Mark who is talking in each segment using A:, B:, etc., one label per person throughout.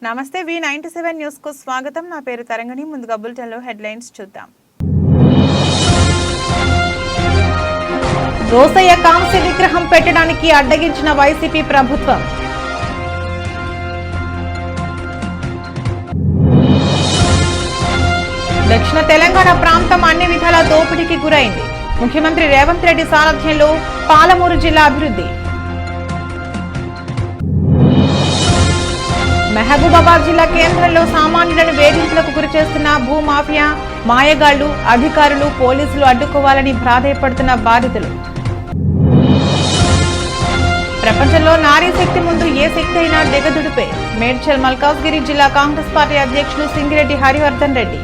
A: నమస్తే V97 news కు స్వాగతం. నా పేరు తరంగిణి. ముందుగా బులెటిన్లో హెడ్లైన్స్ చూద్దాం. రోసయ్య కాంస్య విగ్రహం పెట్టడానికి అడ్డగించిన వైసీపీ ప్రభుత్వం. దక్షిణ తెలంగాణ ప్రాంతం అన్ని విధాల దోపిడీకి గురైంది. ముఖ్యమంత్రి రేవంత్ రెడ్డి సారథ్యంలో పాలమూరు జిల్లా అభివృద్ధి. మహబూబాబాద్ జిల్లా కేంద్రంలో సామాన్యులను వేధింపులకు గురిచేస్తున్న భూమాఫియా మాయగాళ్లు, అధికారులు, పోలీసులు అడ్డుకోవాలని ప్రాధేయపడుతున్న బాధితులు. ప్రపంచంలో నారీ శక్తి ముందు ఏ శక్తి అయినా దిగదుడిపే. మేడ్చల్ మల్కాజ్గిరి జిల్లా కాంగ్రెస్ పార్టీ అధ్యక్షులు సింగిరెడ్డి హరివర్ధన్ రెడ్డి.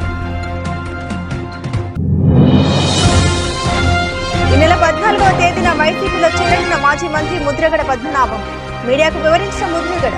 B: ఈ నెల 14వ తేదీన వైసీపీలో చేరిన మాజీ మంత్రి ముద్రగడ పద్మనాభం మీడియాకు వివరించిన ముద్రగడ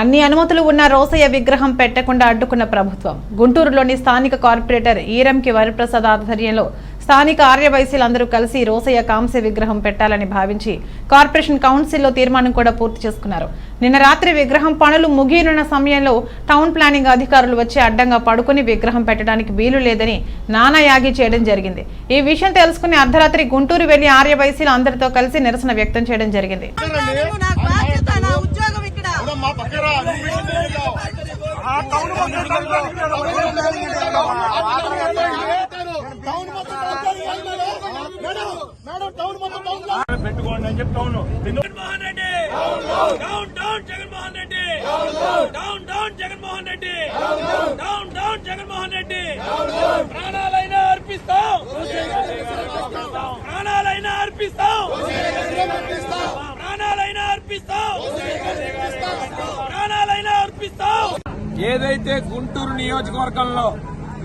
A: అన్ని అనుమతులు ఉన్న రోసయ్య విగ్రహం పెట్టకుండా అడ్డుకున్న ప్రభుత్వం. గుంటూరులోని స్థానిక కార్పొరేటర్ ఈరంకి వరప్రసాద్ ఆధ్వర్యంలో స్థానిక ఆర్యవైశ్యులందరూ కలిసి రోసయ్య కాంస్య విగ్రహం పెట్టాలని భావించి కార్పొరేషన్ కౌన్సిల్లో తీర్మానం కూడా పూర్తి చేసుకున్నారు. నిన్న రాత్రి విగ్రహం పనులు ముగియనున్న సమయంలో టౌన్ ప్లానింగ్ అధికారులు వచ్చి అడ్డంగా పడుకుని విగ్రహం పెట్టడానికి వీలు లేదని నానాయాగి చేయడం జరిగింది. ఈ విషయం తెలుసుకుని అర్ధరాత్రి గుంటూరు వెళ్లి ఆర్యవైశ్యులు అందరితో కలిసి నిరసన వ్యక్తం చేయడం జరిగింది.
C: పెట్టుకోండి అని చెప్తాను. Jaganmohan Reddy down down Jaganmohan Reddy down down Jaganmohan Reddy down down Jaganmohan Reddy ప్రాణాలైనా అర్పిస్తాం, ప్రాణాలైనా అర్పిస్తాం, ప్రాణాలైనా అర్పిస్తాం, ప్రాణాలైనా అర్పిస్తాం. ఏదైతే గుంటూరు నియోజకవర్గంలో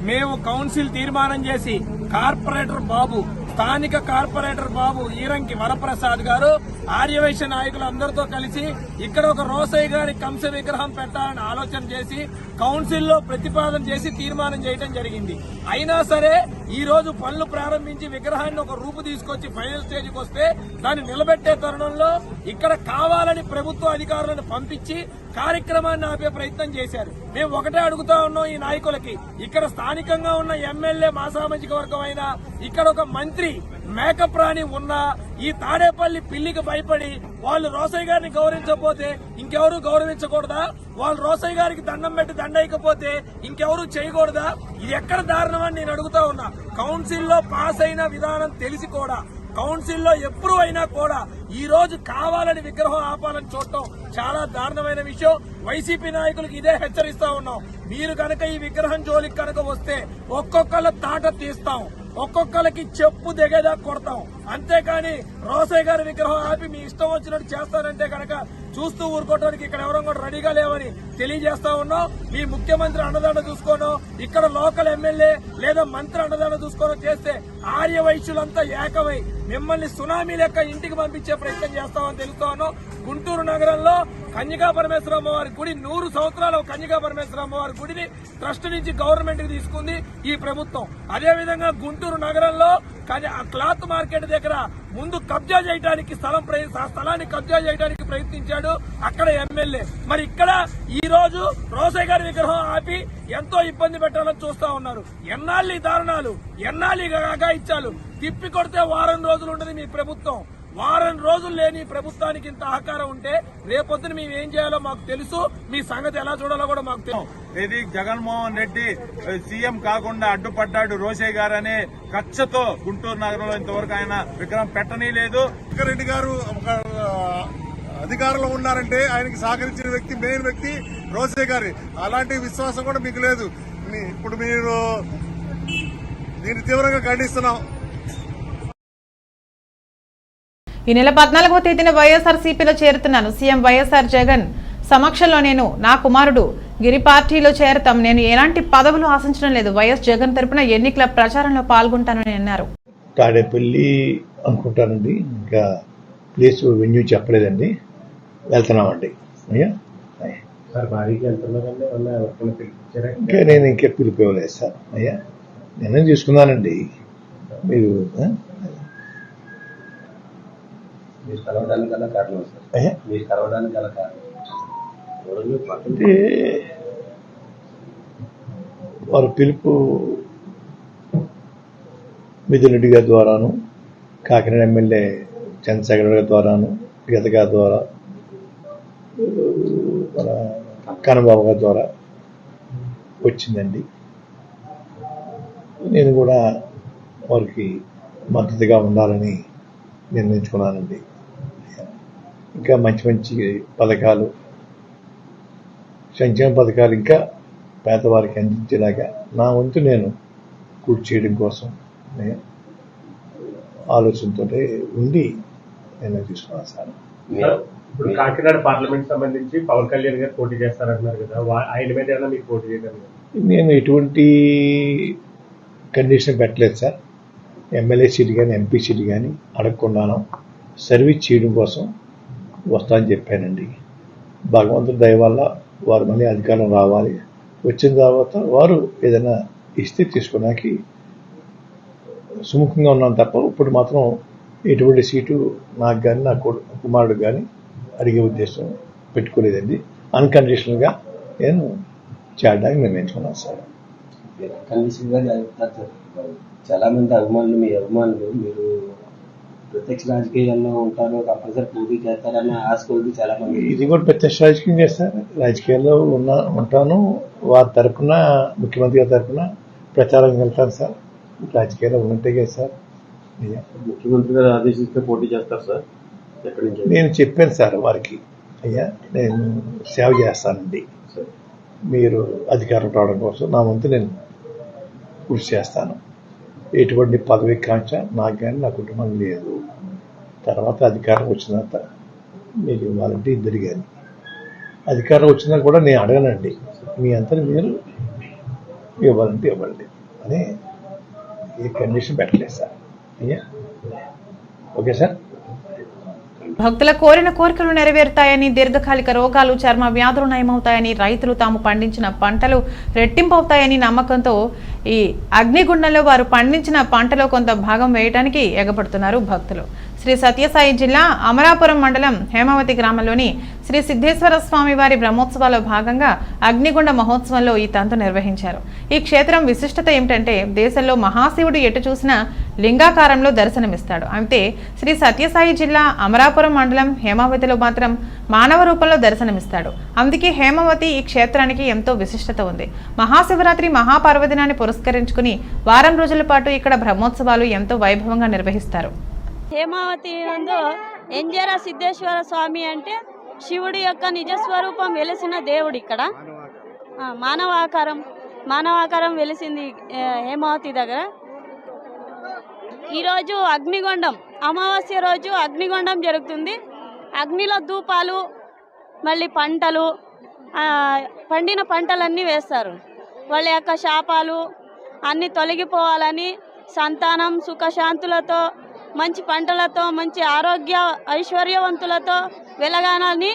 C: మేము కౌన్సిల్ తీర్మానం చేసి కార్పొరేటర్ బాబు, స్థానిక కార్పొరేటర్ బాబు ఈరంకి వరప్రసాద్ గారు ఆర్యవైశ్య నాయకులు అందరితో కలిసి ఇక్కడ ఒక రోసయ్య గారి కంస విగ్రహం పెట్టాలని ఆలోచన చేసి కౌన్సిల్లో ప్రతిపాదన చేసి తీర్మానం చేయడం జరిగింది. అయినా సరే ఈ రోజు పనులు ప్రారంభించి విగ్రహాన్ని ఒక రూపు తీసుకొచ్చి ఫైనల్ స్టేజ్కి వస్తే దాన్ని నిలబెట్టే తరుణంలో ఇక్కడ కావాలని ప్రభుత్వ అధికారులను పంపించి కార్యక్రమాన్ని ఆపే ప్రయత్నం చేశారు. మేము ఒకటే అడుగుతా ఉన్నాం ఈ నాయకులకి, ఇక్కడ స్థానికంగా ఉన్న ఎమ్మెల్యే మా సామాజిక వర్గం అయినా ఇక్కడ ఒక మంత్రి మేకప్రాణి ఉన్నా ఈ తాడేపల్లి పిల్లికి భయపడి వాళ్ళు రోసయ్య గారిని గౌరవించకపోతే ఇంకెవరు గౌరవించకూడదా? వాళ్ళు రోసయ్య గారికి దండం పెట్టి దండయకపోతే ఇంకెవరు చేయకూడదా? ఇది ఎక్కడ దారుణం అని నేను అడుగుతా ఉన్నా. కౌన్సిల్లో పాస్ అయిన విధానం తెలిసి కూడా కౌన్సిల్లో ఎప్పుడు అయినా కూడా ఈ రోజు కావాలని విగ్రహం ఆపాలని చూడటం చాలా దారుణమైన విషయం. వైసీపీ నాయకులకు ఇదే హెచ్చరిస్తా ఉన్నాం. మీరు కనుక ఈ విగ్రహం జోలికి కనుక వస్తే ఒక్కొక్కళ్ళ తాట తీస్తాం, ఒక్కొక్కరికి చెప్పు దిగేదా కొడతాం. అంతేకాని రోసయ్య గారి విగ్రహం ఆపి మీ ఇష్టం వచ్చినట్టు చేస్తానంటే కనుక చూస్తూ ఊరుకోవడానికి ఇక్కడ ఎవరో కూడా రెడీగా లేవని తెలియజేస్తా ఉన్నాం. మీ ముఖ్యమంత్రి అండదండ చూసుకోనో ఇక్కడ లోకల్ ఎమ్మెల్యే లేదా మంత్రి అండదండ చూసుకోనో చేస్తే ఆర్య వైశ్యులంతా ఏకమై మిమ్మల్ని సునామీ లెక్క ఇంటికి పంపించే ప్రయత్నం చేస్తామని తెలుస్తా ఉన్నాం. గుంటూరు నగరంలో కన్యకా పరమేశ్వర అమ్మవారి గుడి 100 సంవత్సరాల కన్యకా పరమేశ్వర అమ్మవారి గుడిని ట్రస్ట్ నుంచి గవర్నమెంట్ కి తీసుకుంది ఈ ప్రభుత్వం. అదేవిధంగా గుంటూరు నగరంలో క్లాత్ మార్కెట్ దగ్గర ముందు కబ్జా చేయడానికి స్థలాన్ని కబ్జా చేయడానికి ప్రయత్నించాడు అక్కడ ఎమ్మెల్యే. మరి ఇక్కడ ఈ రోజు రోసయ్య గారి విగ్రహం ఆపి ఎంతో ఇబ్బంది పెట్టాలని చూస్తా ఉన్నారు. ఎన్నాళ్ళు ఈ దారుణాలు, ఎన్నాళ్ళు అగాయిచ్చాలు. తిప్పి కొడితే వారం రోజులు ఉండదు మీ ప్రభుత్వం. వారం రోజులు లేని ప్రభుత్వానికి ఇంత అహంకారం ఉంటే రేపొద్దున మేము ఏం చేయాలో మాకు తెలుసు. మీ సంగతి ఎలా చూడాలో కూడా మాకు తెలుసు.
D: ఇది జగన్మోహన్ రెడ్డి సీఎం కాకుండా అడ్డుపడ్డాడు రోసయ్య గారు అనే కక్షతో గుంటూరు నగరంలో ఇంతవరకు ఆయన విగ్రహం పెట్టనీలేదు.
E: రెడ్డి గారు అధికారంలో ఉన్నారంటే ఆయనకి సహకరించిన వ్యక్తి, మెయిన్ వ్యక్తి రోసయ్య గారి. అలాంటి విశ్వాసం కూడా మీకు లేదు. ఇప్పుడు మీరు దీన్ని తీవ్రంగా ఖండిస్తున్నాం.
A: ఈ నెల 14వ తేదీన వైఎస్ఆర్సీపీలో చేరుతున్నాను. సీఎం వైఎస్ఆర్ జగన్ సమక్షంలో నేను, నా కుమారుడు గిరి పార్టీలో చేరతాం. నేను ఎలాంటి పదవులు ఆశించడం లేదు. వైఎస్ జగన్ తరపున ఎన్నికల ప్రచారంలో పాల్గొంటానని అన్నారు.
F: తాడేపల్లి అనుకుంటానండి, ఇంకా ప్లేస్ వెన్యూ చెప్పలేదండి. వెళ్తున్నామండి. అయ్యా ఇంకా నేను ఇంకా పిలిపివ్వలేదు సార్. అయ్యా నేను తీసుకున్నానండి. మీరు
G: మీరు కలవడానికి గల కారణం సార్, మీరు కలవడానికి గల కారణం
F: అంటే వారి పిలుపు మిథున్ రెడ్డి గారి ద్వారాను, కాకినాడ ఎమ్మెల్యే చంద్రశేఖర్ గారి ద్వారాను, గీత గారి ద్వారా, మన కన్నబాబు గారి ద్వారా వచ్చిందండి. నేను కూడా వారికి మద్దతుగా ఉండాలని నిర్ణయించుకున్నానండి. ఇంకా మంచి మంచి పథకాలు, సంక్షేమ పథకాలు ఇంకా పేదవారికి అందించేలాగా నా వంతు నేను కృషి చేయడం కోసం నేను ఆలోచనతో ఉండి నేను తీసుకున్నాను సార్.
G: ఇప్పుడు కాకినాడ పార్లమెంట్ సంబంధించి పవన్ కళ్యాణ్ గారు పోటీ చేస్తారంటున్నారు కదా, ఆయన మీద ఏమైనా మీకు పోటీ చేయడం?
F: నేను ఎటువంటి కండిషన్ పెట్టలేదు సార్. ఎమ్మెల్యే సీట్ కానీ ఎంపీ సీట్ కానీ అడగకుండాను సర్వీస్ చేయడం కోసం వస్తానని చెప్పానండి. భగవంతుడి దయ వల్ల వారు మళ్ళీ అధికారం రావాలి, వచ్చిన తర్వాత వారు ఏదైనా ఇస్తే తీసుకోవడానికి సుముఖంగా ఉన్నాను తప్ప ఇప్పుడు మాత్రం ఎటువంటి సీటు నాకు కానీ నా కుమారుడు కానీ అడిగే ఉద్దేశం పెట్టుకోలేదండి. అన్కండిషనల్గా నేను చేయడానికి నిర్ణయించుకున్నాను సార్.
H: కండిషన్గా జరుగుతారు సార్. చాలా మంది అభిమానులు, మీ అభిమానులు మీరు ప్రత్యక్ష రాజకీయాల్లో ఉంటారు, కంపల్సరీ పోటీ చేస్తారని ఆశ కొద్ది చాలా మంది.
F: ఇది కూడా ప్రత్యక్ష రాజకీయం చేస్తారు. రాజకీయాల్లో ఉంటాను, వారి తరఫున ముఖ్యమంత్రి గారి తరఫున ప్రచారం వెళ్తాను సార్. రాజకీయాల్లో ఉన్నట్టే కదా సార్.
H: ముఖ్యమంత్రి గారు ఆదేశిస్తే పోటీ చేస్తారు సార్. ఎక్కడి నుంచి?
F: నేను చెప్పాను సార్ వారికి, అయ్యా నేను సేవ చేస్తానండి, మీరు అధికారం రావడం కోసం నా వంతు నేను కృషి చేస్తాను. ఎటువంటి పదవి కాంక్ష నాకు కానీ నా కుటుంబం లేదు. తర్వాత అధికారం వచ్చినంత మీరు ఇవ్వాలంటే ఇద్దరు కానీ అధికారం వచ్చినా కూడా నేను అడగనండి, మీ అంతా మీరు ఇవ్వాలంటే ఇవ్వండి అని ఏ కండిషన్ పెట్టలేదు సార్. అయ్యా ఓకే సార్.
A: భక్తుల కోరిన కోరికలు నెరవేరుతాయని, దీర్ఘకాలిక రోగాలు, చర్మ వ్యాధులు నయమవుతాయని, రైతులు తాము పండించిన పంటలు రెట్టింపవుతాయని నమ్మకంతో ఈ అగ్నిగుండంలో వారు పండించిన పంటలో కొంత భాగం వేయడానికి ఎగబడుతున్నారు భక్తులు. శ్రీ సత్యసాయి జిల్లా అమరాపురం మండలం హేమావతి గ్రామంలోని శ్రీ సిద్ధేశ్వర స్వామి వారి బ్రహ్మోత్సవాల్లో భాగంగా అగ్నిగుండ మహోత్సవంలో ఈ తంతు నిర్వహించారు. ఈ క్షేత్రం విశిష్టత ఏమిటంటే దేశంలో మహాశివుడు ఎటు చూసినా లింగాకారంలో దర్శనమిస్తాడు. అయితే శ్రీ సత్యసాయి జిల్లా అమరాపురం మండలం హేమావతిలో మాత్రం మానవ రూపంలో దర్శనమిస్తాడు. అందుకే హేమావతి ఈ క్షేత్రానికి ఎంతో విశిష్టత ఉంది. మహాశివరాత్రి మహాపర్వదినాన్ని పురస్కరించుకుని వారం రోజుల పాటు ఇక్కడ బ్రహ్మోత్సవాలు ఎంతో వైభవంగా నిర్వహిస్తారు.
I: హేమావతి నందు ఎంజేర సిద్ధేశ్వర స్వామి అంటే శివుడి యొక్క నిజస్వరూపం వెలిసిన దేవుడు. ఇక్కడ మానవాకారం వెలిసింది హేమావతి దగ్గర. ఈరోజు అగ్నిగుండం, అమావాస్య రోజు అగ్నిగుండం జరుగుతుంది. అగ్నిలో ధూపాలు, మళ్ళీ పంటలు, పండిన పంటలన్నీ వేస్తారు. వాళ్ళ యొక్క శాపాలు అన్నీ తొలగిపోవాలని, సంతానం సుఖశాంతులతో, మంచి పంటలతో, మంచి ఆరోగ్య ಐಶ್ವರ್ಯವಂತುలతో వెలగాలని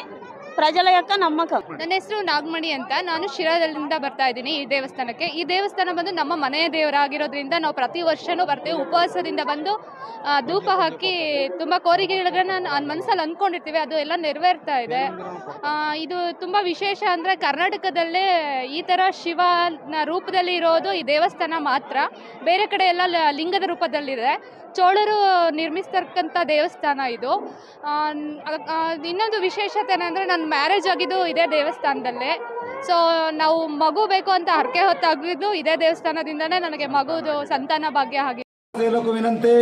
I: ಪ್ರಜల యొక్క ನಮ್ಮಕಂ.
J: ನನ್ನ ಹೆಸರು ನಾಗಮಣಿ ಅಂತ. ನಾನು ಶಿರಾದಿಂದ ಬರ್ತಾ ಇದ್ದೀನಿ ಈ ದೇವಸ್ಥಾನಕ್ಕೆ. ಈ ದೇವಸ್ಥಾನ ಬಂದು ನಮ್ಮ ಮನೆಯ ದೇವರಾಗಿರೋದ್ರಿಂದ ನಾವು ಪ್ರತಿ ವರ್ಷವೂ ಬರ್ತೇವೆ. ಉಪವಾಸದಿಂದ ಬಂದು ಧೂಪ ಹಾಕಿ ತುಂಬ ಕೋರಿಕೆಗಳನ್ನ ಮನಸ್ಸಲ್ಲಿ ಅಂದ್ಕೊಂಡಿರ್ತೀವಿ, ಅದು ಎಲ್ಲ ನೆರವೇರ್ತಾ ಇದೆ. ಇದು ತುಂಬ ವಿಶೇಷ ಅಂದರೆ ಕರ್ನಾಟಕದಲ್ಲೇ ಈ ಥರ ಶಿವನ ರೂಪದಲ್ಲಿ ಇರೋದು ಈ ದೇವಸ್ಥಾನ ಮಾತ್ರ. ಬೇರೆ ಕಡೆ ಎಲ್ಲ ಲಿಂಗದ ರೂಪದಲ್ಲಿದೆ. ಚೋಳರು ನಿರ್ಮಿಸ್ತಕ್ಕಂಥ ದೇವಸ್ಥಾನ ಇದು. ಇನ್ನೊಂದು ವಿಶೇಷತೆ ಏನಂದರೆ ನನ್ನ ಮ್ಯಾರೇಜ್ ಆಗಿದ್ದು ಇದೇ ದೇವಸ್ಥಾನದಲ್ಲೇ. ಸೊ ನಾವು ಮಗು ಬೇಕು ಅಂತ ಹರಕೆ ಹೊತ್ತಾಗಿದ್ದು ಇದೇ ದೇವಸ್ಥಾನದಿಂದನೇ ನನಗೆ ಮಗುದು ಸಂತಾನ ಭಾಗ್ಯ ಆಗಿದೆ.
C: వినంతి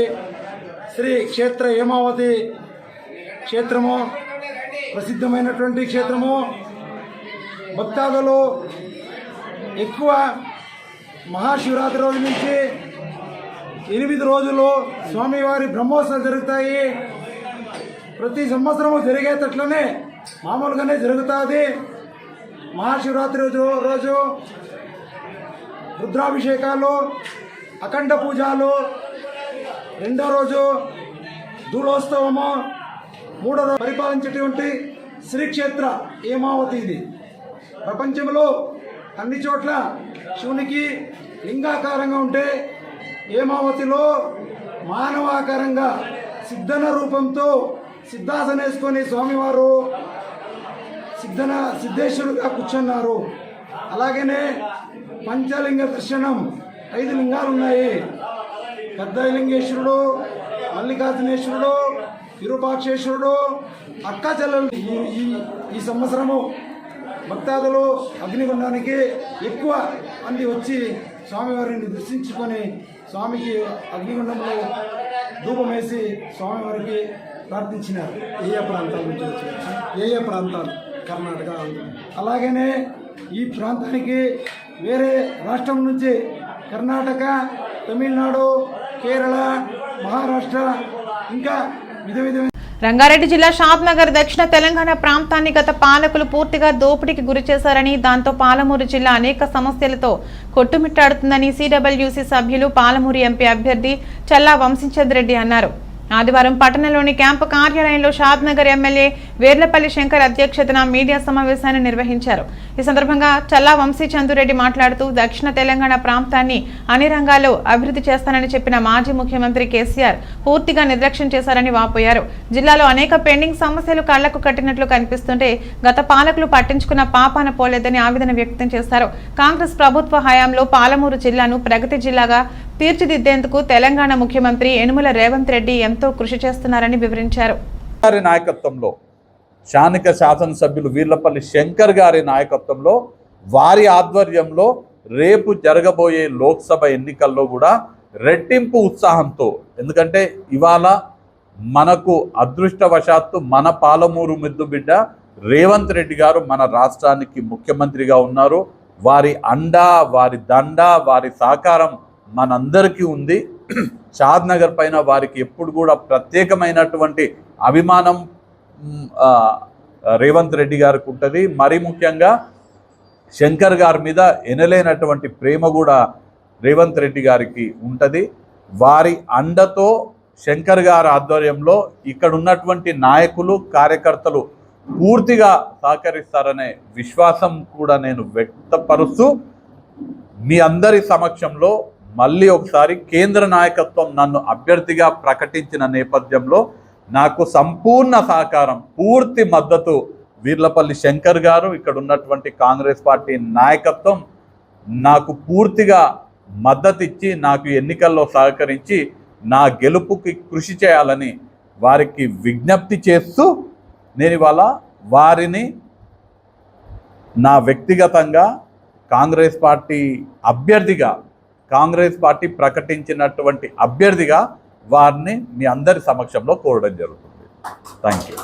C: శ్రీ క్షేత్ర హేమావతి క్షేత్రము ప్రసిద్ధమైనటువంటి క్షేత్రము. భక్తాదులు ఎక్కువ మహాశివరాత్రి రోజు నుంచి 8 రోజులు స్వామివారి బ్రహ్మోత్సవాలు జరుగుతాయి. ప్రతి సంవత్సరము జరిగేటట్లనే మామూలుగానే జరుగుతుంది. మహాశివరాత్రి రోజు రుద్రాభిషేకాలు, అఖండ పూజలు, 2వ రోజు ధూళోత్సవము, 3వ రోజు పరిపాలించేటువంటి శ్రీక్షేత్ర హేమావతి. ఇది ప్రపంచంలో అన్ని చోట్ల శివునికి లింగాకారంగా ఉంటే హేమావతిలో మానవాకారంగా సిద్ధన రూపంతో సిద్ధాసన వేసుకొని స్వామివారు
K: సిద్ధేశ్వరుడుగా కూర్చున్నారు. అలాగనే పంచలింగ దర్శనం 5 లింగాలు ఉన్నాయి. పెద్ద లింగేశ్వరుడు, మల్లికార్జునేశ్వరుడు, విరూపాక్షేశ్వరుడు, అక్క చెల్లెలు. ఈ సంవత్సరము భక్తాదులు అగ్నిగుండానికి ఎక్కువ మంది వచ్చి స్వామివారిని దర్శించుకొని స్వామికి అగ్నిగుండంలో ధూపం వేసి స్వామివారికి ప్రార్థించినారు. ఏ ప్రాంతాల నుంచి వచ్చి ఏ ప్రాంతాలు కర్ణాటక, అలాగనే ఈ ప్రాంతానికి వేరే రాష్ట్రం నుంచి కర్ణాటక, తమిళనాడు, కేరళ, మహారాష్ట్ర ఇంకా విధ
A: రంగారెడ్డి జిల్లా షాద్నగర్ దక్షిణ తెలంగాణ ప్రాంతాన్ని గత పాలకులు పూర్తిగా దోపిడీకి గురి చేశారని, దాంతో పాలమూరు జిల్లా అనేక సమస్యలతో కొట్టుమిట్టాడుతుందని సిడబ్ల్యూసీ సభ్యులు పాలమూరు ఎంపీ అభ్యర్థి చల్లా వంశీచంద్ రెడ్డి అన్నారు. ఆదివారం పట్టణంలోని క్యాంపు కార్యాలయంలో షాద్నగర్ ఎమ్మెల్యే వేర్లపల్లి శంకర్ అధ్యక్షతన మీడియా సమావేశాన్ని నిర్వహించారు. ఈ సందర్భంగా చల్లా వంశీచందురెడ్డి మాట్లాడుతూ దక్షిణ తెలంగాణ ప్రాంతాన్ని అన్ని రంగాల్లో అభివృద్ధి చేస్తానని చెప్పిన మాజీ ముఖ్యమంత్రి కేసీఆర్ పూర్తిగా నిర్లక్ష్యం చేశారని వాపోయారు. జిల్లాలో అనేక పెండింగ్ సమస్యలు కళ్లకు కట్టినట్లు కనిపిస్తుంటే గత పాలకులు పట్టించుకున్న పాపాన పోలేదని ఆవేదన వ్యక్తం చేశారు. కాంగ్రెస్ ప్రభుత్వ హయాంలో పాలమూరు జిల్లాను ప్రగతి జిల్లాగా తీర్చిదిద్దేందుకు తెలంగాణ ముఖ్యమంత్రి యనుమల రేవంత్ రెడ్డి ఎంతో కృషి చేస్తున్నారని వివరించారు.
L: నాయకత్వంలో స్థానిక శాసనసభ్యులు వీర్లపల్లి శంకర్ గారి నాయకత్వంలో వారి ఆధ్వర్యంలో రేపు జరగబోయే లోక్సభ ఎన్నికల్లో కూడా రెట్టింపు ఉత్సాహంతో, ఎందుకంటే ఇవాళ మనకు అదృష్టవశాత్తు మన పాలమూరు ముద్దు బిడ్డ రేవంత్ రెడ్డి గారు మన రాష్ట్రానికి ముఖ్యమంత్రిగా ఉన్నారు. వారి అండ, వారి దండ, వారి సహకారం మనందరికీ ఉంది. షాద్నగర్ పైన వారికి ఎప్పుడు కూడా ప్రత్యేకమైనటువంటి అభిమానం రేవంత్ రెడ్డి గారికి ఉంటుంది. మరీ ముఖ్యంగా శంకర్ గారి మీద ఎనలేనటువంటి ప్రేమ కూడా రేవంత్ రెడ్డి గారికి ఉంటుంది. వారి అండతో శంకర్ గారి ఆధ్వర్యంలో ఇక్కడ ఉన్నటువంటి నాయకులు, కార్యకర్తలు పూర్తిగా సహకరిస్తారనే విశ్వాసం కూడా నేను వ్యక్తపరుస్తూ మీ అందరి సమక్షంలో మళ్ళీ ఒకసారి కేంద్ర నాయకత్వం నన్ను అభ్యర్థిగా ప్రకటించిన నేపథ్యంలో నాకు సంపూర్ణ సహకారం, పూర్తి మద్దతు వీర్లపల్లి శంకర్ గారు, ఇక్కడ ఉన్నటువంటి కాంగ్రెస్ పార్టీ నాయకత్వం నాకు పూర్తిగా మద్దతు ఇచ్చి నాకు ఎన్నికల్లో సహకరించి నా గెలుపుకి కృషి చేయాలని వారికి విజ్ఞప్తి చేస్తూ నేను ఇవాళ వారిని నా వ్యక్తిగతంగా కాంగ్రెస్ పార్టీ అభ్యర్థిగా, కాంగ్రెస్ పార్టీ ప్రకటించినటువంటి అభ్యర్థిగా వారిని మీ అందరి సమక్షంలో కోరడం జరుగుతుంది. Thank you.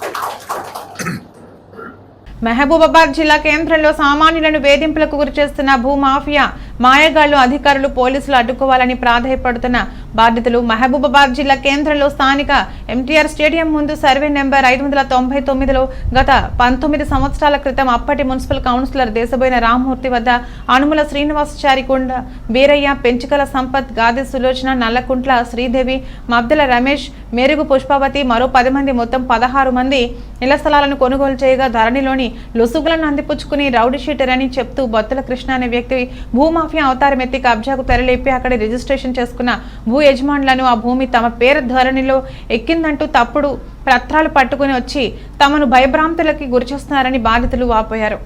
A: మహబూబాబాద్ జిల్లా కేంద్రంలో సామాన్యులను వేధింపులకు గురిచేస్తున్న భూమాఫియా మాయగాళ్లు అధికారులు, పోలీసులు అడ్డుకోవాలని ప్రాధాయపడుతున్న బాధితులు మహబూబాబాద్ జిల్లా కేంద్రంలో స్థానిక ఎంటీఆర్ స్టేడియం ముందు సర్వే నెంబర్ 599లో గత 19 సంవత్సరాల క్రితం అప్పటి మున్సిపల్ కౌన్సిలర్ దేశబోయిన రామ్మూర్తి వద్ద అనుముల శ్రీనివాసచారి, కొండ బీరయ్య, పెంచికల సంపత్, గాది సులోచన, నల్లకుంట్ల శ్రీదేవి, మబ్దల రమేష్, మెరుగు పుష్పావతి మరో 10 మంది మొత్తం 16 మంది ఇళ్ల స్థలాలను కొనుగోలు చేయగా ధరణిలోని లొసుగులను అందిపుచ్చుకుని రౌడీ షీటర్ అని చెప్తూ బొత్తల కృష్ణ అనే వ్యక్తి భూమాఫియా అవతారం ఎత్తి కబ్జాకు తెరలేపి అక్కడ రిజిస్ట్రేషన్ చేసుకున్న భూ యజమానులను ఆ భూమి తమ పేరు ధరణిలో ఎక్కిందంటూ తప్పుడు పత్రాలు పట్టుకుని వచ్చి తమను భయభ్రాంతులకి గురిచేస్తున్నారని బాధితులు వాపోయారు.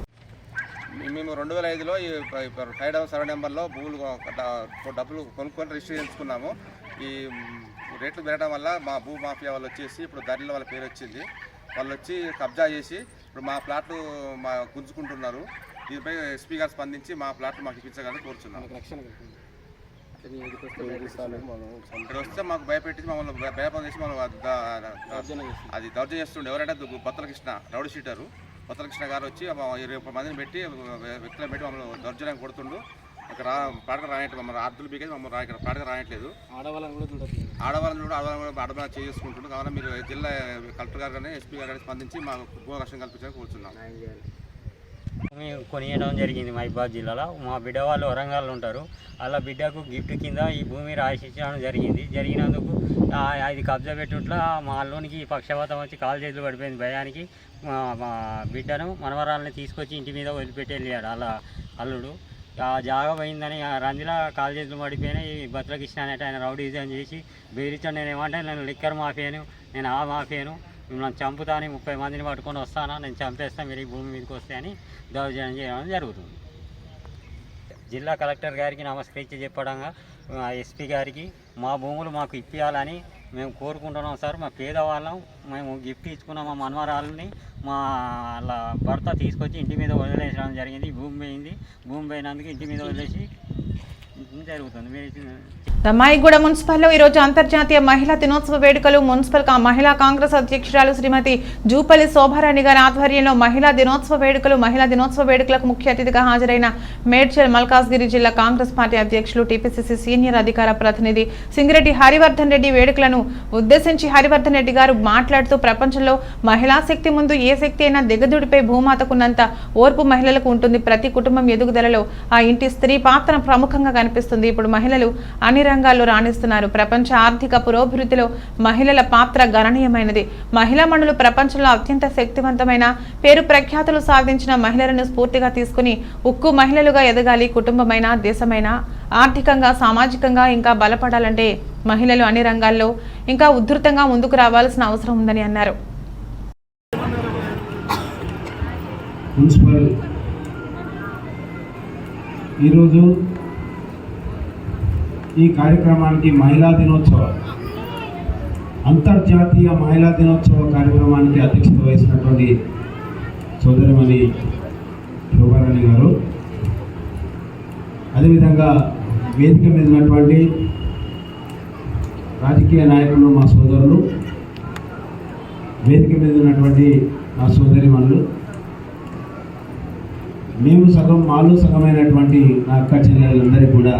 M: మేము 2005లో ఈ 5 సర్వే నెంబర్లో భూములు డబ్బులు కొనుక్కొని రిజిస్టర్ చేసుకున్నాము. ఈ రేట్లు పెరగడం వల్ల మా భూ మాఫియా వాళ్ళు వచ్చేసి ఇప్పుడు ధరలో వాళ్ళ పేరు వచ్చింది. వాళ్ళు వచ్చి కబ్జా చేసి ఇప్పుడు మా ప్లాట్లు గుంజుకుంటున్నారు. దీనిపై ఎస్పీ గారు స్పందించి మా ప్లాట్లు మాకు ఇప్పించగానే కోరుచున్నాం. ఇక్కడ వస్తే మాకు భయపెట్టి మమ్మల్ని భయపం చేసి మమ్మల్ని అది దౌర్జన్యం చేస్తుండే. ఎవరంటే బొత్తల కృష్ణ, రౌడీ షీటరు బొత్తల కృష్ణ గారు వచ్చి 20 మందిని పెట్టి వ్యక్తులను పెట్టి మమ్మల్ని దౌర్జన్యం కొడుతుండు. ఇక్కడ పాడక రాయట్లేదు, మమ్మల్ని అర్థులు బీకే మమ్మల్ని ఇక్కడ పాడక రాయట్లేదు. ఆడవాళ్ళని కూడా అడబా చేసుకుంటుండ్రు. కావాలి మీరు జిల్లా కలెక్టర్ గారు కానీ ఎస్పీ గారు కానీ స్పందించి మాకు భూ రక్షణ కల్పించాలని కోరుతున్నాం.
N: మేము కొనియడం జరిగింది మహబూబాబాద్ జిల్లాలో. మా బిడ్డ వాళ్ళు వరంగల్లో ఉంటారు. అలా బిడ్డకు గిఫ్ట్ కింద ఈ భూమి రాసిచ్చడం జరిగినందుకు అది కబ్జా పెట్టుట్లా మా అల్లునికి పక్షపాతం వచ్చి కాలు చేతులు పడిపోయింది. భయానికి మా బిడ్డను మనవరాలని తీసుకొచ్చి ఇంటి మీద వదిలిపెట్టి వెళ్ళాడు అలా అల్లుడు. ఆ జాగా పోయిందని రంజిలా కాలు చేతులు పడిపోయినాయి. బతులకి ఇష్టం అనేట ఆయన రౌడీజం చేసి బెదిరించాడు. నేను ఏమంటే నేను లిక్కర్ మాఫియాను, నేను ఆ మాఫియాను, మిమ్మల్ని చంపుతాని 30 మందిని పట్టుకొని వస్తానా, నేను చంపేస్తాను, మీరు ఈ భూమి మీదకి వస్తే అని దౌర్జన్యం చేయడం జరుగుతుంది. జిల్లా కలెక్టర్ గారికి నమస్కరించి చెప్పడంగా ఎస్పీ గారికి మా భూములు మాకు ఇప్పించాలని మేము కోరుకుంటున్నాం సార్. మా పేదవాళ్ళం, మేము గిఫ్ట్ ఇచ్చుకున్న మా మనవరాలని మా భర్త తీసుకొచ్చి ఇంటి మీద వదిలేసడం జరిగింది. భూమి పోయింది, భూమి పోయినందుకు ఇంటి మీద వదిలేసి జరుగుతుంది.
A: దమ్మాయిగూడ మున్సిపల్లో ఈరోజు అంతర్జాతీయ మహిళా దినోత్సవ వేడుకలు. మున్సిపల్ మహిళా కాంగ్రెస్ అధ్యక్షురాలు శ్రీమతి జూపల్లి శోభారాణి గారి ఆధ్వర్యంలో మహిళా దినోత్సవ వేడుకలు. మహిళా దినోత్సవ వేడుకలకు ముఖ్య అతిథిగా హాజరైన మేడ్చల్ మల్కాజ్గిరి జిల్లా కాంగ్రెస్ పార్టీ అధ్యక్షులు టీపీసీసీ సీనియర్ అధికార ప్రతినిధి సింగిరెడ్డి హరివర్ధన్ రెడ్డి వేడుకలను ఉద్దేశించి హరివర్ధన్ రెడ్డి గారు మాట్లాడుతూ ప్రపంచంలో మహిళా శక్తి ముందు ఏ శక్తి అయినా దిగదుడిపై భూమాతకున్నంత ఓర్పు మహిళలకు ఉంటుంది. ప్రతి కుటుంబం ఎదుగుదలలో ఆ ఇంటి స్త్రీ పాత్ర ప్రముఖంగా కనిపిస్తుంది. ఇప్పుడు మహిళలు అన్ని రంగాల్లో రాణిస్తున్నారు. ప్రపంచ ఆర్థిక పురోభివృద్ధిలో మహిళల పాత్ర గణనీయమైనది. మహిళా మణులు ప్రపంచంలో అత్యంత శక్తివంతమైన పేరు ప్రఖ్యాతులు సాధించిన మహిళలను స్ఫూర్తిగా తీసుకుని ఉక్కు మహిళలుగా ఎదగాలి. కుటుంబమైన, దేశమైన ఆర్థికంగా, సామాజికంగా ఇంకా బలపడాలంటే మహిళలు అన్ని రంగాల్లో ఇంకా ఉధృతంగా ముందుకు రావాల్సిన అవసరం ఉందని అన్నారు.
O: ఈరోజు ఈ కార్యక్రమానికి మహిళా దినోత్సవ అంతర్జాతీయ మహిళా దినోత్సవ కార్యక్రమానికి అధ్యక్షత వహిస్తున్నటువంటి సోదరిమణి శోభారాణి గారు, అదేవిధంగా వేదిక మీద ఉన్నటువంటి రాజకీయ నాయకులు, మా సోదరులు, వేదిక మీద ఉన్నటువంటి మా సోదరిమణులు, మేము సగం మాలు సగమైనటువంటి నా అక్క చెల్లెలందరికీ కూడా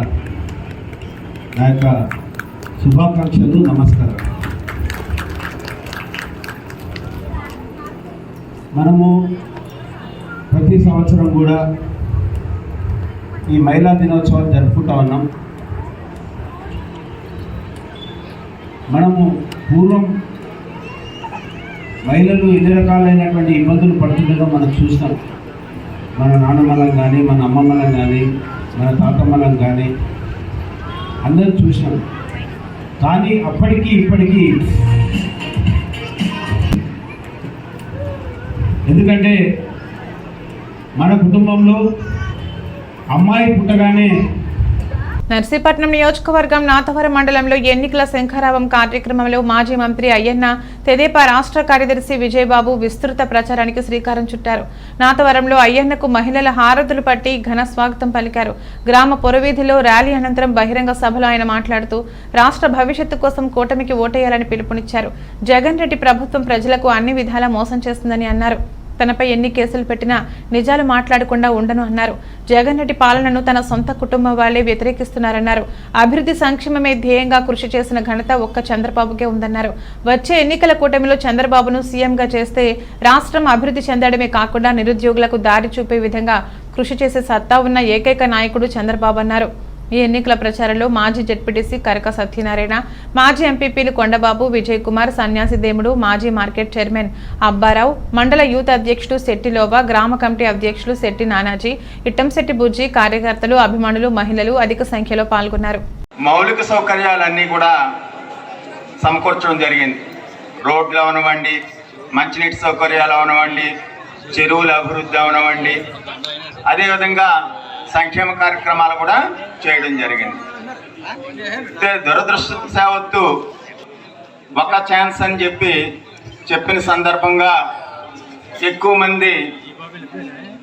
O: నా యొక్క శుభాకాంక్షలు, నమస్కారం. మనము ప్రతి సంవత్సరం కూడా ఈ మహిళా దినోత్సవాలు జరుపుకుంటా ఉన్నాం. మనము పూర్వం మహిళలు ఎన్ని రకాలైనటువంటి ఇబ్బందులు పడుతుండడం మనం చూస్తాం. మన నాన్నమ్మలం కానీ, మన అమ్మమ్మలం కానీ, మన తాతమ్మలం కానీ అందరూ చూసాం. కానీ అప్పటికి ఇప్పటికీ, ఎందుకంటే మన కుటుంబంలో అమ్మాయి పుట్టగానే
A: నర్సీపట్నం నియోజకవర్గం నాతవరం మండలంలో ఎన్నికల శంఖారావం కార్యక్రమంలో మాజీ మంత్రి అయ్యన్న, తెదేపా రాష్ట్ర కార్యదర్శి విజయబాబు విస్తృత ప్రచారానికి శ్రీకారం చుట్టారు. నాతవరంలో అయ్యన్నకు మహిళల హారతులు పట్టి ఘన స్వాగతం పలికారు. గ్రామ పొరవీధిలో ర్యాలీ అనంతరం బహిరంగ సభలో ఆయన మాట్లాడుతూ రాష్ట్ర భవిష్యత్తు కోసం కూటమికి ఓటేయాలని పిలుపునిచ్చారు. జగన్ రెడ్డి ప్రభుత్వం ప్రజలకు అన్ని విధాలా మోసం చేస్తుందని అన్నారు. తనపై ఎన్ని కేసులు పెట్టినా నిజాలు మాట్లాడకుండా ఉండను అన్నారు. జగన్ రెడ్డి పాలనను తన సొంత కుటుంబం వాళ్లే వ్యతిరేకిస్తున్నారన్నారు. అభివృద్ధి సంక్షేమమే ధ్యేయంగా కృషి చేసిన ఘనత ఒక్క చంద్రబాబుకే ఉందన్నారు. వచ్చే ఎన్నికల కూటమిలో చంద్రబాబును సీఎంగా చేస్తే రాష్ట్రం అభివృద్ధి చెందడమే కాకుండా నిరుద్యోగులకు దారి చూపే విధంగా కృషి చేసే సత్తా ఉన్న ఏకైక నాయకుడు చంద్రబాబు అన్నారు. ఈ ఎన్నికల ప్రచారంలో మాజీ జెడ్పీటీసీ కరక సత్యనారాయణ, మాజీ ఎంపీపీలు కొండబాబు, విజయ్ కుమార్, సన్యాసి దేముడు, మాజీ మార్కెట్ చైర్మన్ అబ్బారావు, మండల యూత్ అధ్యక్షుడు శెట్టిలోబా, గ్రామ కమిటీ అధ్యక్షులు శెట్టి నానాజీ, ఇట్టంశెట్టి బుజ్జి, కార్యకర్తలు, అభిమానులు, మహిళలు అధిక సంఖ్యలో పాల్గొన్నారు.
P: మౌలిక సౌకర్యాలన్నీ కూడా సమకూర్చడం జరిగింది. రోడ్లు అవనివ్వండి, మంచినీటి సౌకర్యాలు అవనివ్వండి, చెరువుల అభివృద్ధి అవనివ్వండి, అదేవిధంగా సంక్షేమ కార్యక్రమాలు కూడా చేయడం జరిగింది. దురదృష్టవశాత్తు ఒక ఛాన్స్ అని చెప్పిన సందర్భంగా ఎక్కువ మంది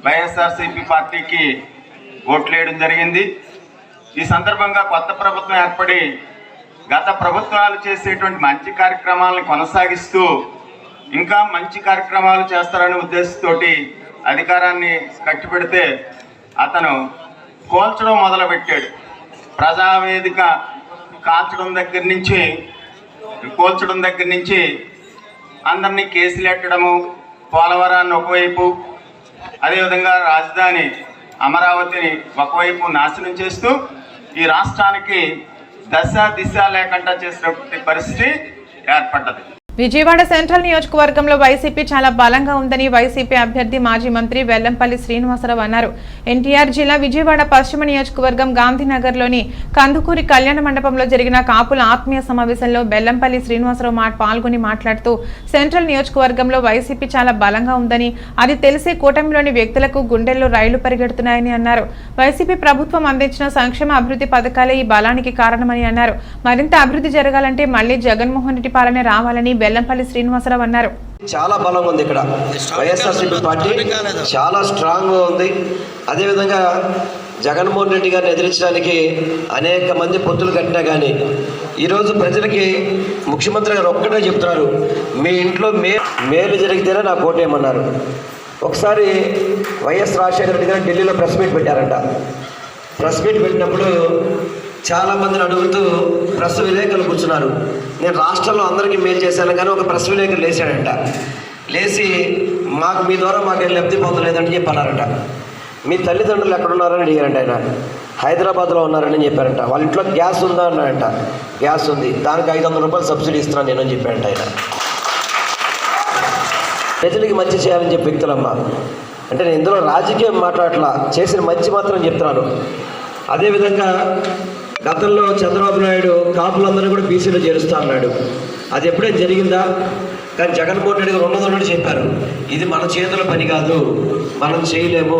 P: వైఎస్ఆర్సీపీ పార్టీకి ఓట్లు వేయడం జరిగింది. ఈ సందర్భంగా కొత్త ప్రభుత్వం ఏర్పడి గత ప్రభుత్వాలు చేసేటువంటి మంచి కార్యక్రమాలను కొనసాగిస్తూ ఇంకా మంచి కార్యక్రమాలు చేస్తారనే ఉద్దేశంతో అధికారాన్ని కట్టిపెడితే అతను కోల్చడం మొదలుపెట్టాడు. ప్రజావేదిక కూల్చడం దగ్గర నుంచి అందరినీ కేసులు ఎట్టడము, పోలవరాన్ని ఒకవైపు, అదేవిధంగా రాజధాని అమరావతిని ఒకవైపు నాశనం చేస్తూ ఈ రాష్ట్రానికి దశ దిశ లేకుండా చేసినటువంటి పరిస్థితి ఏర్పడ్డది.
A: విజయవాడ సెంట్రల్ నియోజకవర్గంలో వైసీపీ చాలా బలంగా ఉందని వైసీపీ అభ్యర్థి మాజీ మంత్రి వెల్లంపల్లి శ్రీనివాసరావు అన్నారు. ఎన్టీఆర్ జిల్లా విజయవాడ పశ్చిమ నియోజకవర్గం గాంధీనగర్లోని కందుకూరి కళ్యాణ మండపంలో జరిగిన కాపుల ఆత్మీయ సమావేశంలో వెల్లంపల్లి శ్రీనివాసరావు పాల్గొని మాట్లాడుతూ సెంట్రల్ నియోజకవర్గంలో వైసీపీ చాలా బలంగా ఉందని, అది తెలిసి కూటమిలోని వ్యక్తులకు గుండెల్లో రైళ్లు పరిగెడుతున్నాయని అన్నారు. వైసీపీ ప్రభుత్వం అందించిన సంక్షేమ అభివృద్ధి పథకాలే ఈ బలానికి కారణమని అన్నారు. మరింత అభివృద్ధి జరగాలంటే మళ్లీ జగన్మోహన్ రెడ్డి పాలన రావాలని వెల్లంపల్లి శ్రీనివాసరావు అన్నారు.
Q: చాలా బలంగా ఉంది ఇక్కడ. వైఎస్ఆర్సీపీ పార్టీ చాలా స్ట్రాంగ్గా ఉంది. అదేవిధంగా జగన్మోహన్ రెడ్డి గారిని ఎదిరించడానికి అనేక మంది పొత్తులు కట్టినా కానీ ఈరోజు ప్రజలకి ముఖ్యమంత్రి గారు ఒక్కటే చెప్తున్నారు, మీ ఇంట్లో మేలు జరిగితేనే నాకు ఓటేయమన్నారు. ఒకసారి వైఎస్ రాజశేఖర రెడ్డి గారు ఢిల్లీలో ప్రెస్ మీట్ పెట్టారంట. ప్రెస్ మీట్ పెట్టినప్పుడు చాలామందిని అడుగుతూ ప్రెస్ విలేకరులు కూర్చున్నారు. నేను రాష్ట్రంలో అందరికీ మేలు చేశాను కానీ ఒక ప్రెస్ విలేకరు లేచాడంట. లేచి మీ ద్వారా మాకేం లబ్ధి పొందలేదని చెప్పన్నారంట. మీ తల్లిదండ్రులు ఎక్కడున్నారని అడిగారంట ఆయన. హైదరాబాద్లో ఉన్నారని చెప్పారంట. వాళ్ళ ఇంట్లో గ్యాస్ ఉందా అన్నారంట. గ్యాస్ ఉంది, దానికి 500 రూపాయలు సబ్సిడీ ఇస్తున్నాను నేను అని చెప్పారంట ఆయన. ప్రజలకి మంచి చేయాలని చెప్పి వ్యక్తులమ్మ అంటే నేను ఇందులో రాజకీయం మాట్లాడట్లా, చేసిన మంచి మాత్రం చెప్తున్నాను. అదేవిధంగా గతంలో చంద్రబాబు నాయుడు కాపులందరూ కూడా బీసీలో చేరుస్తా అన్నాడు. అది ఎప్పుడైనా జరిగిందా? కానీ జగన్మోహన్ రెడ్డి గారు ఉన్నదన్నట్టు చెప్పారు, ఇది మన చేతుల పని కాదు, మనం చేయలేము.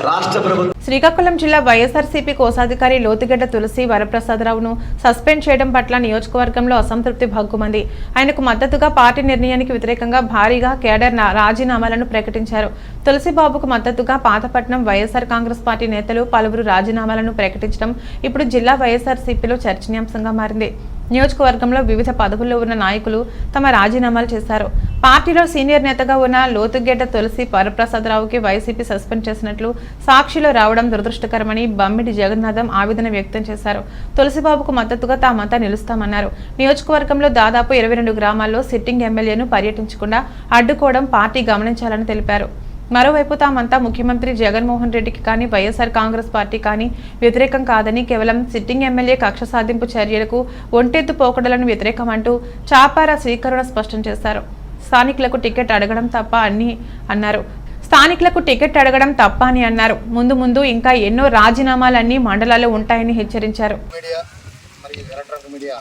Q: రాష్ట్ర ప్రభుత్వం
A: శ్రీకాకుళం జిల్లా వైఎస్ఆర్సీపీ కోశాధికారి లోతుగడ్డ తులసి వరప్రసాదరావును సస్పెండ్ చేయడం పట్ల నియోజకవర్గంలో అసంతృప్తి భగ్గుమంది. ఆయనకు మద్దతుగా పార్టీ నిర్ణయానికి వ్యతిరేకంగా భారీగా కేడర్ రాజీనామాలను ప్రకటించారు. తులసిబాబుకు మద్దతుగా పాతపట్నం వైఎస్ఆర్ కాంగ్రెస్ పార్టీ నేతలు పలువురు రాజీనామాలను ప్రకటించడం ఇప్పుడు జిల్లా వైఎస్ఆర్సీపీలో చర్చనీయాంశంగా మారింది. నియోజకవర్గంలో వివిధ పదవుల్లో ఉన్న నాయకులు తమ రాజీనామాలు చేశారు. పార్టీలో సీనియర్ నేతగా ఉన్న లోతుగెడ్డ తులసి వరప్రసాదరావుకి వైసీపీ సస్పెండ్ చేసినట్లు సాక్షిలో రావడం దురదృష్టకరమని బమ్మిడి జగన్నాథం ఆవేదన వ్యక్తం చేశారు. తులసిబాబుకు మద్దతుగా తామంతా నిలుస్తామన్నారు. నియోజకవర్గంలో దాదాపు 22 గ్రామాల్లో సిట్టింగ్ ఎమ్మెల్యేను పర్యటించకుండా అడ్డుకోవడం పార్టీ గమనించాలని తెలిపారు. మరోవైపు తామంతా ముఖ్యమంత్రి జగన్మోహన్ రెడ్డికి కానీ వైఎస్ఆర్ కాంగ్రెస్ పార్టీ కానీ వ్యతిరేకం కాదని, కేవలం సిట్టింగ్ ఎమ్మెల్యే కక్ష సాధింపు చర్యలకు ఒంటెత్తు పోకడలను వ్యతిరేకమంటూ చాపార శ్రీకరుణ స్పష్టం చేశారు. స్థానికులకు టికెట్ అడగడం తప్ప అని అన్నారు. ముందు ముందు ఇంకా ఎన్నో రాజీనామాలన్నీ మండలాల్లో ఉంటాయని హెచ్చరించారు.
R: మీడియా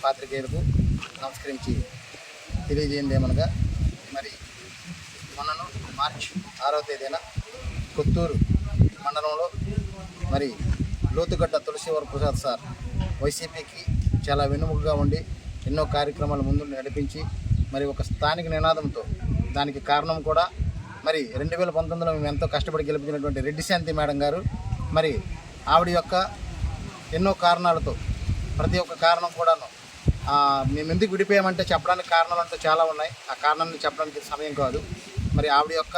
R: పాత్రికేయులకు నమస్కరించి తెలియజేయందేమనగా, మరి మొన్నను మార్చి 6వ తేదీన కొత్తూరు మండలంలో మరి లోతుగడ్డ తులసి వరప్రసాద్ సార్ వైసీపీకి చాలా వెన్నుముకగా ఉండి ఎన్నో కార్యక్రమాలు ముందు నడిపించి మరి ఒక స్థానిక నినాదంతో, దానికి కారణం కూడా మరి 2019లో మేము ఎంతో కష్టపడి గెలిపించినటువంటి రెడ్డి శాంతి మేడం గారు, మరి ఆవిడ యొక్క ఎన్నో కారణాలతో ప్రతి ఒక్క కారణం కూడాను మేము ఎందుకు విడిపోయామంటే చెప్పడానికి కారణాలు అంటూ చాలా ఉన్నాయి. ఆ కారణాన్ని చెప్పడానికి సమయం కాదు. మరి ఆవిడ యొక్క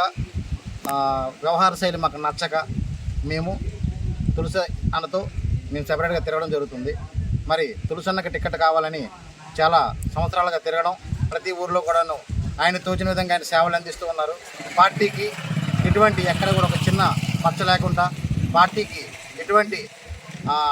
R: వ్యవహార శైలి మాకు నచ్చక మేము తులసి అన్నతో మేము సెపరేట్గా తిరగడం జరుగుతుంది. మరి తులసి అన్నకి టికెట్ కావాలని చాలా సంవత్సరాలుగా తిరగడం, ప్రతి ఊర్లో కూడాను ఆయన తోచిన విధంగా ఆయన సేవలు అందిస్తూ ఉన్నారు. పార్టీకి ఎటువంటి ఎక్కడ కూడా ఒక చిన్న మచ్చ లేకుండా, పార్టీకి ఎటువంటి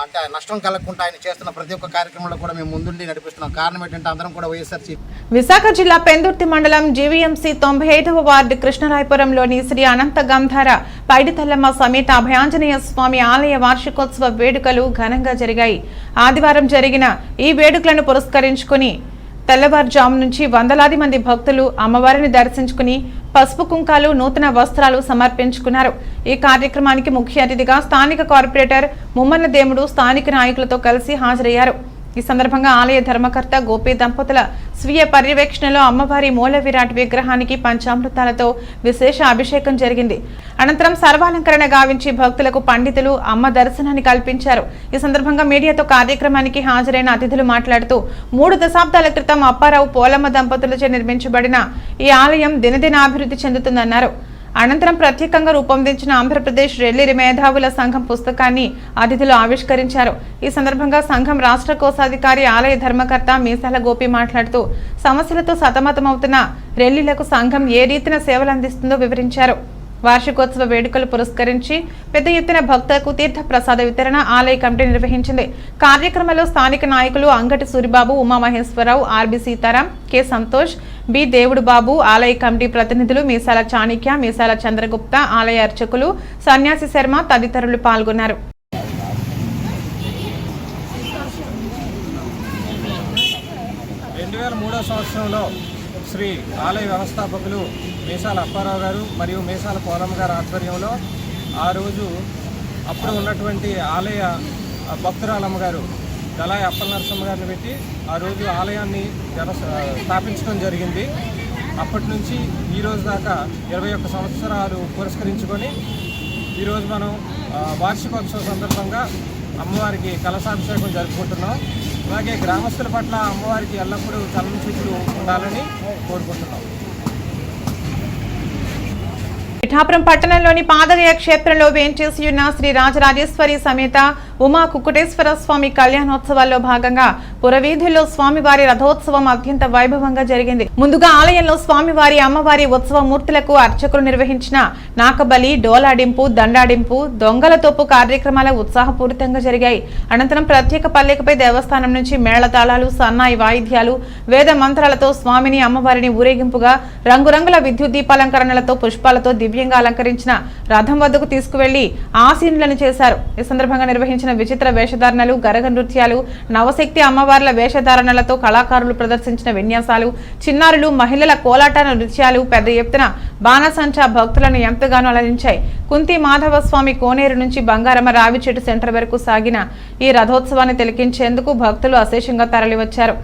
R: అంటే నష్టం కలగకుండా ఆయన చేస్తున్న ప్రతి ఒక్క కార్యక్రమంలో కూడా మేము ముందుండి నడిపిస్తున్నాం. కారణం ఏంటంటే అందరం కూడా వైఎస్ఆర్సీపీ.
A: విశాఖ జిల్లా పెందుర్తి మండలం జీవీఎంసీ 95వ వార్డు కృష్ణరాయపురంలోని శ్రీ అనంత గంధార పైడితల్లమ్మ సమేత అభయాంజనేయ స్వామి ఆలయ వార్షికోత్సవ వేడుకలు ఘనంగా జరిగాయి. ఆదివారం జరిగిన ఈ వేడుకలను పురస్కరించుకుని తెల్లవారుజాము నుంచి వందలాది మంది భక్తులు అమ్మవారిని దర్శించుకుని పసుపు కుంకాలు, నూతన వస్త్రాలు సమర్పించుకున్నారు. ఈ కార్యక్రమానికి ముఖ్య అతిథిగా స్థానిక కార్పొరేటర్ ముమ్మన్న దేవుడు స్థానిక నాయకులతో కలిసి హాజరయ్యారు. ఈ సందర్భంగా ఆలయ ధర్మకర్త గోపి దంపతుల స్వీయ పర్యవేక్షణలో అమ్మవారి మూల విరాట్ విగ్రహానికి పంచామృతాలతో విశేష అభిషేకం జరిగింది. అనంతరం సర్వాలంకరణ గావించి భక్తులకు పండితులు అమ్మ దర్శనాన్ని కల్పించారు. ఈ సందర్భంగా మీడియాతో కార్యక్రమానికి హాజరైన అతిథులు మాట్లాడుతూ 3 దశాబ్దాల క్రితం అప్పారావు పోలమ్మ దంపతులచే నిర్మించబడిన ఈ ఆలయం దినదిన అభివృద్ధి చెందుతుందన్నారు. అనంతరం ప్రత్యేకంగా రూపొందించిన ఆంధ్రప్రదేశ్ రెల్లి మేధావుల సంఘం పుస్తకాన్ని అతిథులు ఆవిష్కరించారు. ఈ సందర్భంగా సంఘం రాష్ట్ర కోశాధికారి ఆలయ ధర్మకర్త మీసాల గోపి మాట్లాడుతూ సమస్యలతో సతమతమవుతున్న రెల్లిలకు సంఘం ఏ రీతిన సేవలు అందిస్తుందో వివరించారు. వార్షికోత్సవ వేడుకలు పురస్కరించి పెద్ద ఎత్తున భక్తులకు తీర్థ ప్రసాద వితరణ ఆలయ కమిటీ నిర్వహించింది. కార్యక్రమంలో స్థానిక నాయకులు Angati Suribabu, Umamaheswararao, R B Sitaram, K Santosh, B Devudu Babu, ఆలయ కమిటీ ప్రతినిధులు మీసాల చాణిక్య, మీసాల చంద్రగుప్త, ఆలయ అర్చకులు సన్యాసి శర్మ తదితరులు పాల్గొన్నారు.
C: 2003వ సంవత్సరంలో శ్రీ ఆలయ వ్యవస్థాపకులు మేసాల అప్పారావు గారు మరియు మేసాల పోలమ్మ గారి ఆధ్వర్యంలో ఆ రోజు అప్పుడు ఉన్నటువంటి ఆలయ భక్తురాలమ్మ గారు దళాయి అప్పల నరసమ్మ గారిని పెట్టి ఆ రోజు ఆలయాన్ని స్థాపించడం జరిగింది. అప్పటి నుంచి ఈ రోజు దాకా 21 సంవత్సరాలు పురస్కరించుకొని ఈరోజు మనం వార్షికోత్సవ సందర్భంగా అమ్మవారికి కలశాభిషేకం జరుపుకుంటున్నాం. అలాగే గ్రామస్తుల పట్ల అమ్మవారికి ఎల్లప్పుడూ చల్లని చూపులు ఉండాలని కోరుకుంటున్నాం.
A: పిఠాపురం పట్టణంలోని పాదగయ క్షేత్రంలో వేంచేసి ఉన్న శ్రీ రాజరాజేశ్వరి సమేత ఉమా కుక్కుటేశ్వర స్వామి కళ్యాణోత్సవాల్లో భాగంగా పురవీధుల్లో స్వామివారి రథోత్సవం అత్యంత వైభవంగా జరిగింది. ముందుగా ఆలయంలో స్వామివారి అమ్మవారి ఉత్సవ మూర్తులకు అర్చకులు నిర్వహించిన నాకబలి, డోలాడింపు, దండాడింపు, దొంగల తోపు కార్యక్రమాల ఉత్సాహపూరితంగా జరిగాయి. అనంతరం ప్రత్యేక పల్లెకపై దేవస్థానం నుంచి మేళతాళాలు, సన్నాయి వాయిద్యాలు, వేద మంత్రాలతో స్వామిని అమ్మవారిని ఊరేగింపుగా రంగురంగుల విద్యుత్ దీపాలంకరణలతో పుష్పాలతో దివ్యంగా అలంకరించిన రథం వద్దకు తీసుకువెళ్లి ఆసీనులను చేశారు. ఈ సందర్భంగా నిర్వహించిన విచిత్ర వేషధారణలు, గరగ నృత్యాలు, నవశక్తి అమ్మవార్ల వేషధారణలతో కళాకారులు ప్రదర్శించిన విన్యాసాలు, చిన్నారులు, మహిళల కోలాట నృత్యాలు పెద్ద ఎత్తున బాణసంచా భక్తులను ఎంతగానో అలరించాయి. కుంతి మాధవ స్వామి కోనేరు నుంచి బంగారమ్మ రావి చెట్టు సెంటర్ వరకు సాగిన ఈ రథోత్సవాన్ని తిలకించేందుకు భక్తులు అశేషంగా తరలివచ్చారు.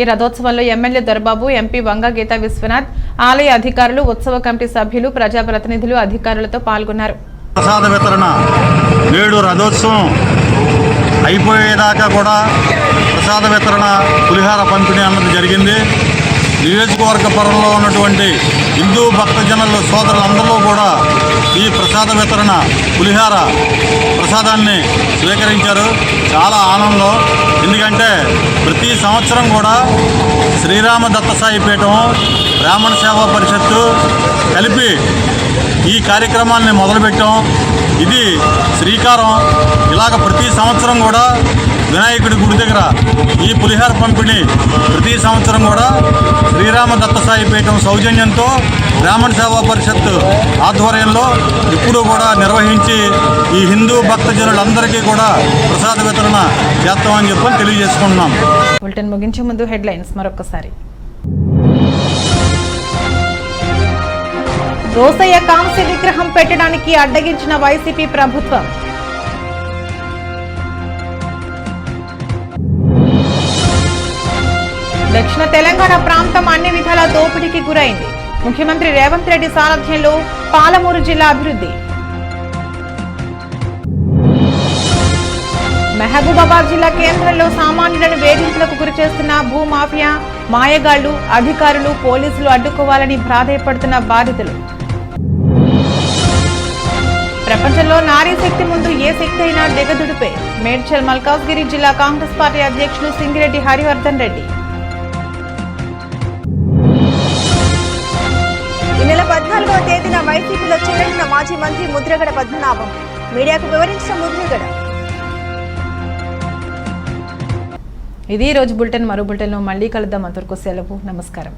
A: ఈ రథోత్సవంలో ఎమ్మెల్యే దొరబాబు, ఎంపీ వంగ గీతా విశ్వనాథ్, ఆలయ అధికారులు, ఉత్సవ కమిటీ సభ్యులు, ప్రజాప్రతినిధులు, అధికారులతో పాల్గొన్నారు.
D: ప్రసాద వితరణ నేడు రథోత్సవం అయిపోయేదాకా కూడా ప్రసాద వితరణ, పులిహార పంపిణీ అన్నది జరిగింది. నియోజకవర్గ పరంలో ఉన్నటువంటి హిందూ భక్తజనుల సోదరులందరూ కూడా ఈ ప్రసాద వితరణ, పులిహార ప్రసాదాన్ని స్వీకరించారు. చాలా ఆనందం. ఎందుకంటే ప్రతి సంవత్సరం కూడా శ్రీరామ దత్తసాయి పీఠం, బ్రాహ్మణ సేవా పరిషత్తు కలిపి ఈ కార్యక్రమాన్ని మొదలుపెట్టాం. ఇది శ్రీకారం. ఇలాగ ప్రతి సంవత్సరం కూడా వినాయకుడి గుడి దగ్గర ఈ పులిహార పంపిణీ ప్రతి సంవత్సరం కూడా శ్రీరామ దత్తసాయి పీఠం సౌజన్యంతో బ్రాహ్మణ సేవా పరిషత్ ఆధ్వర్యంలో ఇప్పుడు కూడా నిర్వహించి ఈ హిందూ భక్తజనులందరికీ కూడా ప్రసాద వితరణ చేస్తామని చెప్పి తెలియజేసుకుంటున్నాం.
A: బులెటిన్ ముగించే ముందు హెడ్లైన్స్ మరొకసారి. రోసయ్య కాంస్య విగ్రహం పెట్టడానికి అడ్డగించిన వైసీపీ ప్రభుత్వం. దక్షిణ తెలంగాణ ప్రాంతం అన్ని విధాల దోపిడీకి గురైంది. ముఖ్యమంత్రి రేవంత్ రెడ్డి సారథ్యంలో పాలమూరు జిల్లా అభివృద్ధి. మహబూబాబాద్ జిల్లా కేంద్రంలో సామాన్యులను వేధింపులకు గురిచేస్తున్న భూమాఫియా, మాయగాళ్లు, అధికారులు, పోలీసులు అడ్డుకోవాలని ప్రాధేయపడుతున్న బాధితులు. ప్రపంచంలో నారీ శక్తి ముందు ఏ శక్తి అయినా దిగదుడిపే. మేడ్చల్ మల్కాజ్గిరి జిల్లా కాంగ్రెస్ పార్టీ అధ్యక్షులు సింగిరెడ్డి హరివర్ధన్ రెడ్డి.
B: ఈ నెల 14వ తేదీన వైసీపీలో చేరిన మాజీ మంత్రి ముద్రగడ పద్మనాభం మీడియాకు వివరించిన ముద్రగడ.
A: ఇది ఈ రోజు బులెటిన్. మరో బులెటిన్లో మళ్ళీ కలుద్దాం. అంతవరకు సెలవు. నమస్కారం.